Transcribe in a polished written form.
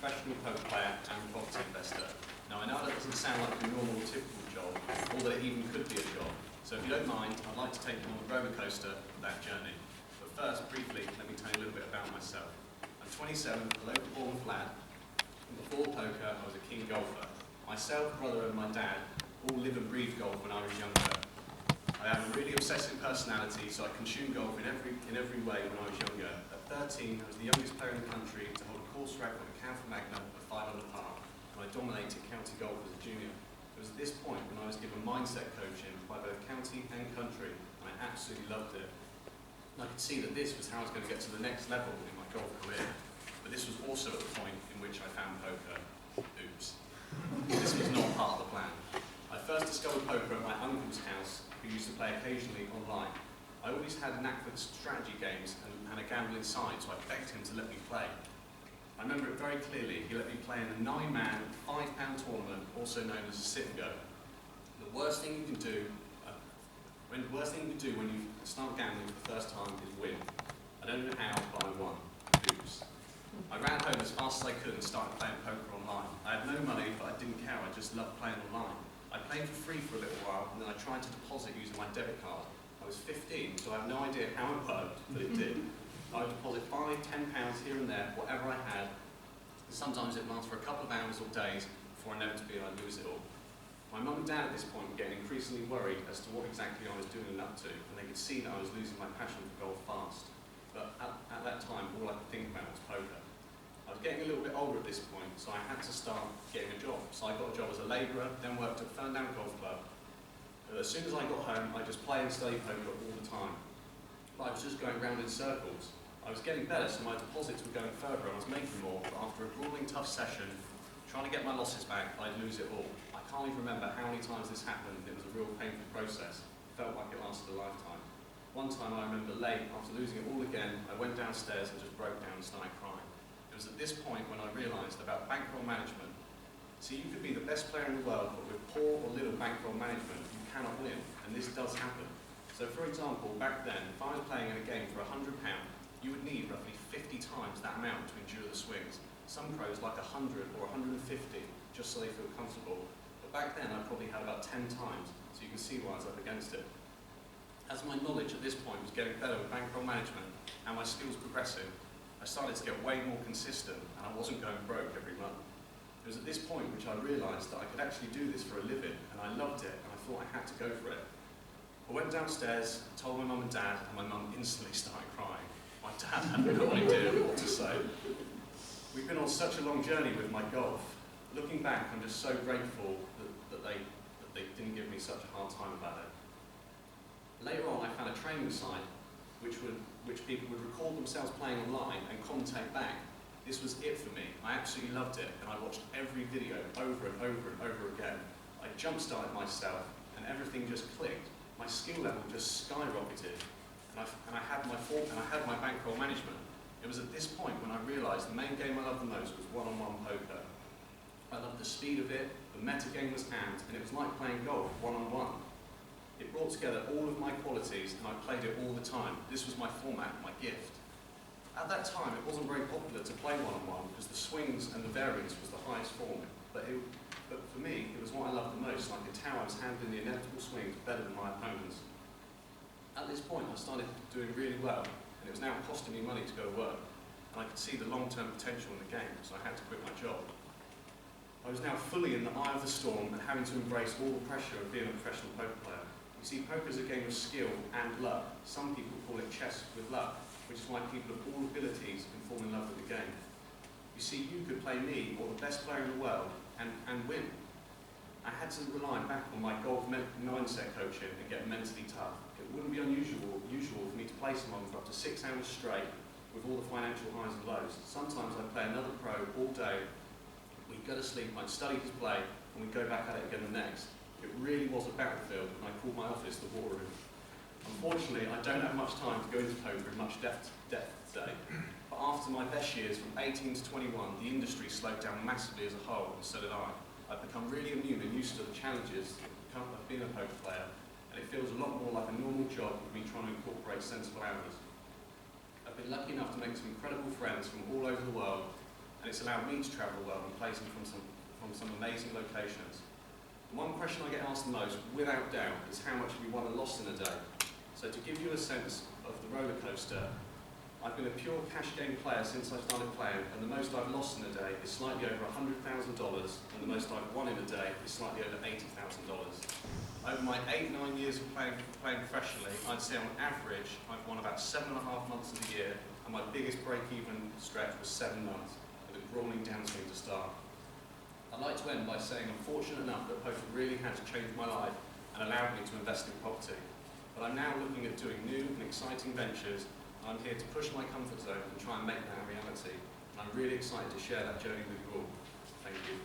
professional poker player and property investor. Now I know that doesn't sound like a normal typical job, or that it even could be a job. So if you don't mind, I'd like to take you on a roller coaster of that journey. But first, briefly, let me tell you a little bit about myself. I'm 27, a local Bournemouth lad, and before poker I was a keen golfer. Myself, brother and my dad all live and breathe golf when I was younger. I have a really obsessive personality, so I consumed golf in every way when I was younger. At 13, I was the youngest player in the country to hold a course record at County Magnum of 5 under par, and I dominated county golf as a junior. It was at this point when I was given mindset coaching by both county and country, and I absolutely loved it. And I could see that this was how I was going to get to the next level in my golf career. But this was also at the point in which I found poker. Oops. This was not part of the plan. I first discovered poker at my uncle's house, who used to play occasionally online. I always had a knack for strategy games and a gambling side, so I begged him to let me play. I remember it very clearly. He let me play in a 9-man, £5 tournament, also known as a sit and go. The worst thing you can do when you start gambling for the first time is win. I don't know how, but I won. Oops. I ran home as fast as I could and started playing poker online. I had no money, but I didn't care. I just loved playing online. I played for free for a little while, and then I tried to deposit using my debit card. I was 15, so I have no idea how it worked, but it did. I would deposit £5, £10 here and there, whatever I had, and sometimes it lasts for a couple of hours or days before inevitably I'd lose it all. My mum and dad at this point were getting increasingly worried as to what exactly I was doing and up to, and they could see that I was losing my passion for golf fast. But at that time, all I could think about was poker. I was getting a little bit older at this point, so I had to start getting a job. So I got a job as a labourer, then worked at Ferndown Golf Club. As soon as I got home, I just play and study poker all the time. But I was just going round in circles. I was getting better, so my deposits were going further, and I was making more, but after a grueling, tough session, trying to get my losses back, I'd lose it all. I can't even remember how many times this happened. It was a real painful process. It felt like it lasted a lifetime. One time I remember late, after losing it all again, I went downstairs and just broke down and started crying. It was at this point when I realised about bankroll management. See, you could be the best player in the world, but with poor or little bankroll management, you cannot win, and this does happen. So for example, back then, if I was playing in a game for £100, you would need roughly 50 times that amount to endure the swings. Some pros like 100 or 150, just so they feel comfortable. But back then, I probably had about 10 times, so you can see why I was up against it. As my knowledge at this point was getting better with bankroll management and my skills progressing, I started to get way more consistent, and I wasn't going broke every month. It was at this point which I realised that I could actually do this for a living, and I loved it, and I thought I had to go for it. I went downstairs, told my mum and dad, and my mum instantly started crying. My dad had no idea what to say. We've been on such a long journey with my golf. Looking back, I'm just so grateful that they didn't give me such a hard time about it. Later on, I found a training site which people would record themselves playing online and commentate back. This was it for me. I absolutely loved it, and I watched every video over and over and over again. I jump-started myself, and everything just clicked. My skill level just skyrocketed, and I had my bankroll management. It was at this point when I realised the main game I loved the most was one-on-one poker. I loved the speed of it, the meta game was hand, and it was like playing golf one-on-one. It brought together all of my qualities, and I played it all the time. This was my format, my gift. At that time, it wasn't very popular to play one-on-one because the swings and the variance was the highest form. But for me, it was what I loved the most, and I could tell I was handling the inevitable swings better than my opponents. At this point, I started doing really well, and it was now costing me money to go to work. And I could see the long-term potential in the game, so I had to quit my job. I was now fully in the eye of the storm and having to embrace all the pressure of being a professional poker player. You see, poker is a game of skill and luck. Some people call it chess with luck, which is why people of all abilities can fall in love with the game. You see, you could play me, or the best player in the world, and win. I had to rely back on my golf mindset coaching and get mentally tough. It wouldn't be unusual for me to play someone for up to 6 hours straight with all the financial highs and lows. Sometimes I'd play another pro all day, we'd go to sleep, I'd study his play, and we'd go back at it again the next. It really was a battlefield, and I called my office the war room. Unfortunately, I don't have much time to go into poker in much depth today, but after my best years from 18 to 21, the industry slowed down massively as a whole, and so did I. I've become really immune and used to the challenges of being a poker player, and it feels a lot more like a normal job with me trying to incorporate sensible hours. I've been lucky enough to make some incredible friends from all over the world, and it's allowed me to travel well and play from some amazing locations. The one question I get asked the most, without doubt, is how much have you won and lost in a day? So to give you a sense of the roller coaster, I've been a pure cash game player since I started playing, and the most I've lost in a day is slightly over $100,000, and the most I've won in a day is slightly over $80,000. Over my 8-9 years of playing professionally, I'd say on average, I've won about 7.5 months of the year, and my biggest break-even stretch was 7 months, with a grueling downswing to start. I'd like to end by saying I'm fortunate enough that poker really has changed my life and allowed me to invest in property. But I'm now looking at doing new and exciting ventures. I'm here to push my comfort zone and try and make that a reality. And I'm really excited to share that journey with you all. Thank you.